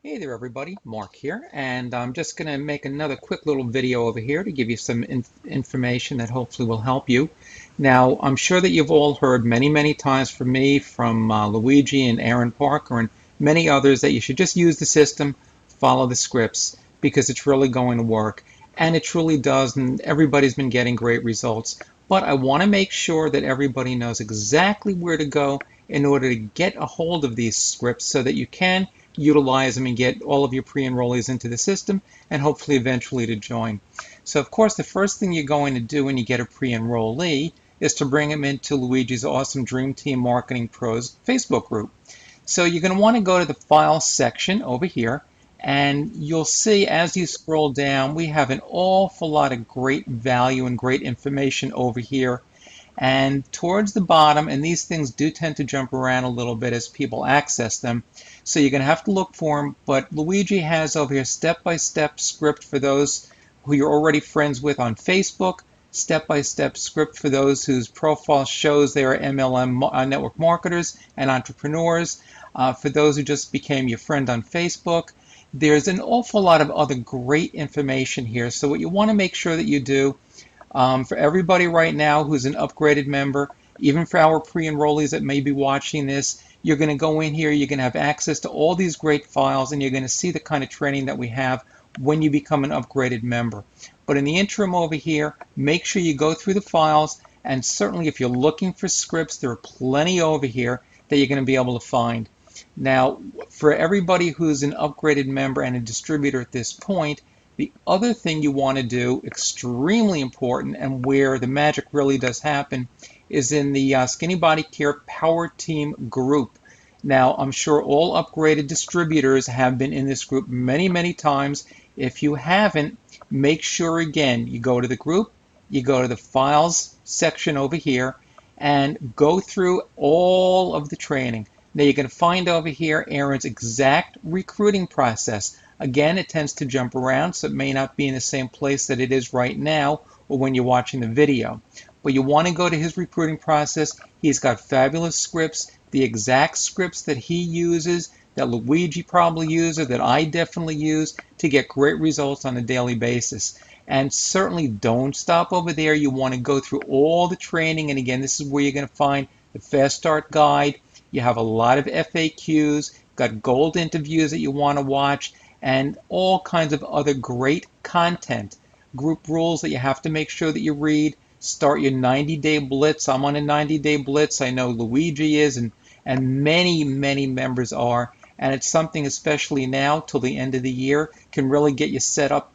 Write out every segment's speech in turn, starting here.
Hey there everybody, Mark here, and I'm just going to make another quick little video over here to give you some information that hopefully will help you. Now, I'm sure that you've all heard many times from me, from Luigi and Aaron Parker and many others, that you should just use the system, follow the scripts, because it's really going to work. And it truly does, and everybody's been getting great results. But I want to make sure that everybody knows exactly where to go in order to get a hold of these scripts so that you can utilize them and get all of your pre-enrollees into the system and hopefully eventually to join. So of course the first thing you're going to do when you get a pre-enrollee is to bring them into Luigi's Awesome Dream Team Marketing Pros Facebook group. So you're going to want to go to the Files section over here, and you'll see as you scroll down we have an awful lot of great value and great information over here. And towards the bottom, and these things do tend to jump around a little bit as people access them, so you're going to have to look for them, but Luigi has over here step-by-step script for those who you're already friends with on Facebook, step-by-step script for those whose profile shows they are MLM network marketers and entrepreneurs, for those who just became your friend on Facebook. There's an awful lot of other great information here, so what you want to make sure that you do, for everybody right now who's an upgraded member, even for our pre-enrollees that may be watching this, you're going to go in here, you're going to have access to all these great files, and you're going to see the kind of training that we have when you become an upgraded member. But in the interim over here, make sure you go through the files, and certainly if you're looking for scripts, there are plenty over here that you're going to be able to find. Now, for everybody who's an upgraded member and a distributor at this point, the other thing you want to do, extremely important, and where the magic really does happen, is in the Skinny Body Care Power Team group. Now, I'm sure all upgraded distributors have been in this group many times. If you haven't, make sure again, you go to the group, you go to the Files section over here, and go through all of the training. Now, you're going to find over here Aaron's exact recruiting process. Again, it tends to jump around, so it may not be in the same place that it is right now or when you're watching the video. But you want to go to his recruiting process. He's got fabulous scripts, the exact scripts that he uses, that Luigi probably uses, that I definitely use to get great results on a daily basis. And certainly don't stop over there. You want to go through all the training. And again, this is where you're going to find the Fast Start Guide. You have a lot of FAQs, got gold interviews that you want to watch, and all kinds of other great content. Group rules that you have to make sure that you read. Start your 90-day blitz. I'm on a 90-day blitz. I know Luigi is, and many members are. And it's something, especially now till the end of the year, can really get you set up,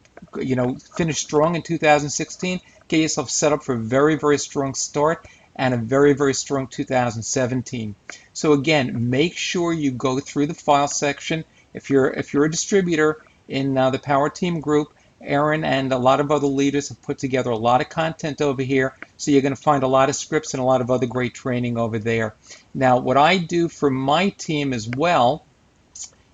finish strong in 2016, get yourself set up for a very strong start and a very strong 2017. So again, make sure you go through the file section. If you're a distributor in the Power Team group, Aaron and a lot of other leaders have put together a lot of content over here, so you're going to find a lot of scripts and a lot of other great training over there. Now, what I do for my team as well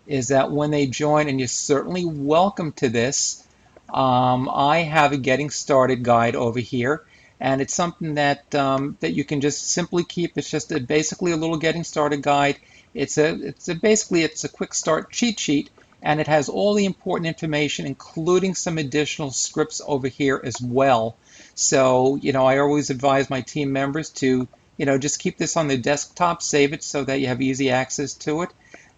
is that when they join, and you're certainly welcome to this, I have a getting started guide over here, and it's something that that you can just simply keep. It's just basically a little getting started guide. Basically it's a quick start cheat sheet, and it has all the important information, including some additional scripts over here as well. So, I always advise my team members to, just keep this on their desktop, save it so that you have easy access to it.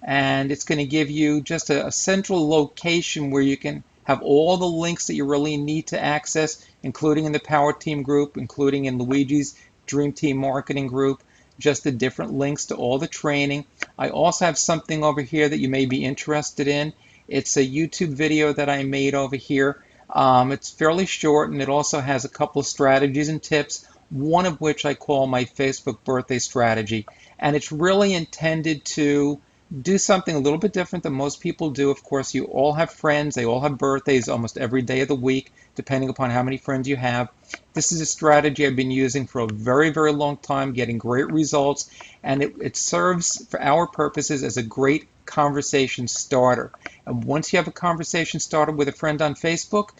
And it's going to give you just a central location where you can have all the links that you really need to access, including in the Power Team group, including in Luigi's Dream Team Marketing group, just the different links to all the training. I also have something over here that you may be interested in. It's a YouTube video that I made over here. It's fairly short, and it also has a couple of strategies and tips, one of which I call my Facebook birthday strategy. And it's really intended to do something a little bit different than most people do. Of course, you all have friends. They all have birthdays almost every day of the week, depending upon how many friends you have. This is a strategy I've been using for a very long time, getting great results, and it serves for our purposes as a great conversation starter. And once you have a conversation started with a friend on Facebook,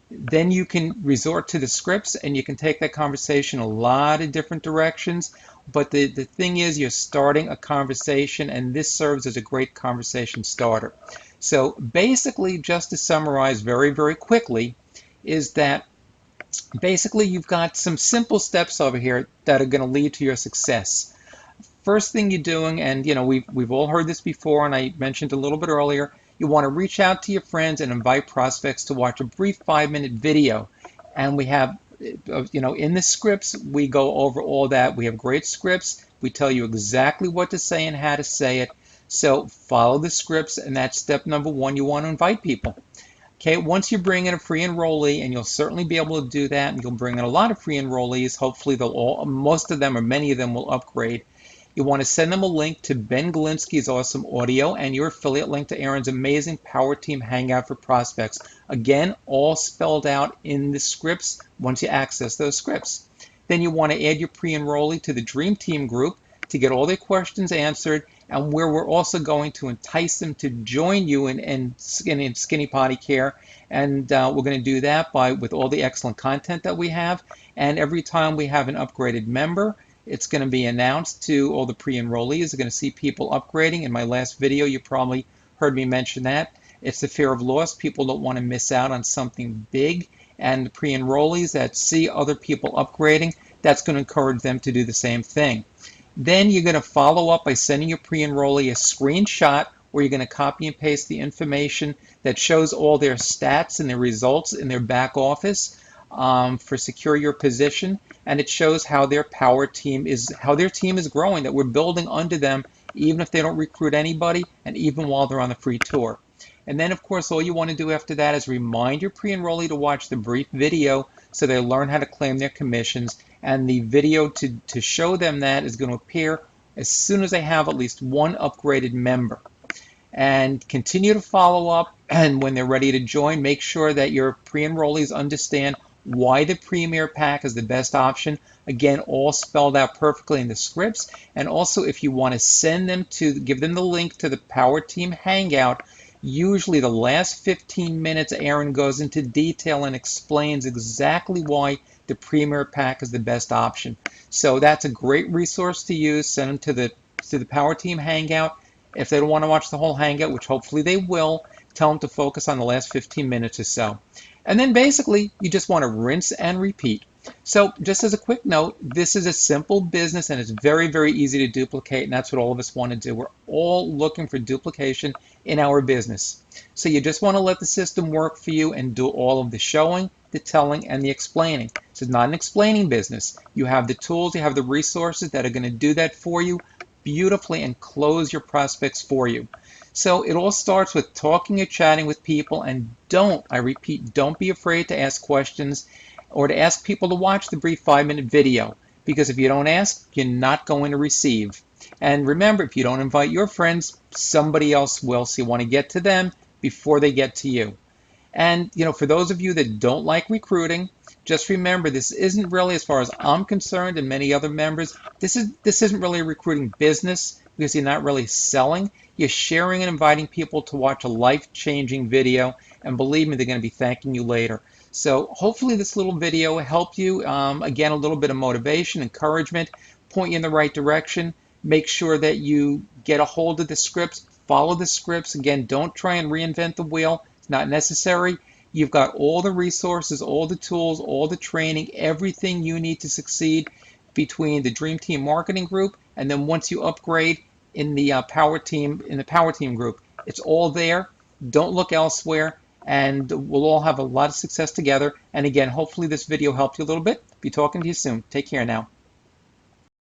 then you can resort to the scripts and you can take that conversation a lot of different directions. But the thing is, you're starting a conversation, and this serves as a great conversation starter. So basically, just to summarize very, very quickly, is that basically you've got some simple steps over here that are going to lead to your success. First thing you're doing, and we've all heard this before, and I mentioned a little bit earlier, you want to reach out to your friends and invite prospects to watch a brief 5-minute video. And we have, in the scripts, we go over all that. We have great scripts. We tell you exactly what to say and how to say it. So follow the scripts, and that's step number one. You want to invite people. Okay, once you bring in a free enrollee, and you'll certainly be able to do that, and you'll bring in a lot of free enrollees, hopefully most of them or many of them will upgrade. You want to send them a link to Ben Galinsky's awesome audio and your affiliate link to Aaron's amazing Power Team Hangout for prospects. Again, all spelled out in the scripts once you access those scripts. Then you want to add your pre-enrollee to the Dream Team group to get all their questions answered, and where we're also going to entice them to join you in Skinny Potty Care. And we're going to do that with all the excellent content that we have. And every time we have an upgraded member, it's going to be announced to all the pre-enrollees. You're going to see people upgrading. In my last video, you probably heard me mention that. It's the fear of loss. People don't want to miss out on something big. And the pre-enrollees that see other people upgrading, that's going to encourage them to do the same thing. Then you're going to follow up by sending your pre-enrollee a screenshot where you're going to copy and paste the information that shows all their stats and their results in their back office for Secure Your Position, and it shows how their team is growing, that we're building under them even if they don't recruit anybody and even while they're on the free tour. And then, of course, all you want to do after that is remind your pre-enrollee to watch the brief video so they learn how to claim their commissions. And the video to show them that is going to appear as soon as they have at least one upgraded member. And continue to follow up, and when they're ready to join, make sure that your pre-enrollees understand why the Premier Pack is the best option. Again, all spelled out perfectly in the scripts. And also, if you want to give them the link to the Power Team Hangout, usually the last 15 minutes, Aaron goes into detail and explains exactly why the Premier Pack is the best option. So that's a great resource to use. Send them to the Power Team Hangout. If they don't want to watch the whole Hangout, which hopefully they will, tell them to focus on the last 15 minutes or so. And then basically, you just want to rinse and repeat. So just as a quick note, this is a simple business and it's very, very easy to duplicate, and that's what all of us want to do. We're all looking for duplication in our business. So you just want to let the system work for you and do all of the showing, the telling, and the explaining. This is not an explaining business. You have the tools, you have the resources that are going to do that for you beautifully and close your prospects for you. So it all starts with talking or chatting with people, and I repeat, don't be afraid to ask questions or to ask people to watch the brief 5-minute video, because if you don't ask, you're not going to receive. And remember, if you don't invite your friends, somebody else will, so you want to get to them before they get to you. And for those of you that don't like recruiting, just remember, this isn't really, as far as I'm concerned and many other members, this isn't really a recruiting business, because you're not really selling. You're sharing and inviting people to watch a life-changing video, and believe me, they're going to be thanking you later. So hopefully this little video helped you. Again, a little bit of motivation, encouragement, point you in the right direction. Make sure that you get a hold of the scripts, follow the scripts. Again, don't try and reinvent the wheel. It's not necessary. You've got all the resources, all the tools, all the training, everything you need to succeed between the Dream Team Marketing Group, and then once you upgrade in the Power Team group. It's all there. Don't look elsewhere, and we'll all have a lot of success together. And again, hopefully this video helped you a little bit. Be talking to you soon. Take care now.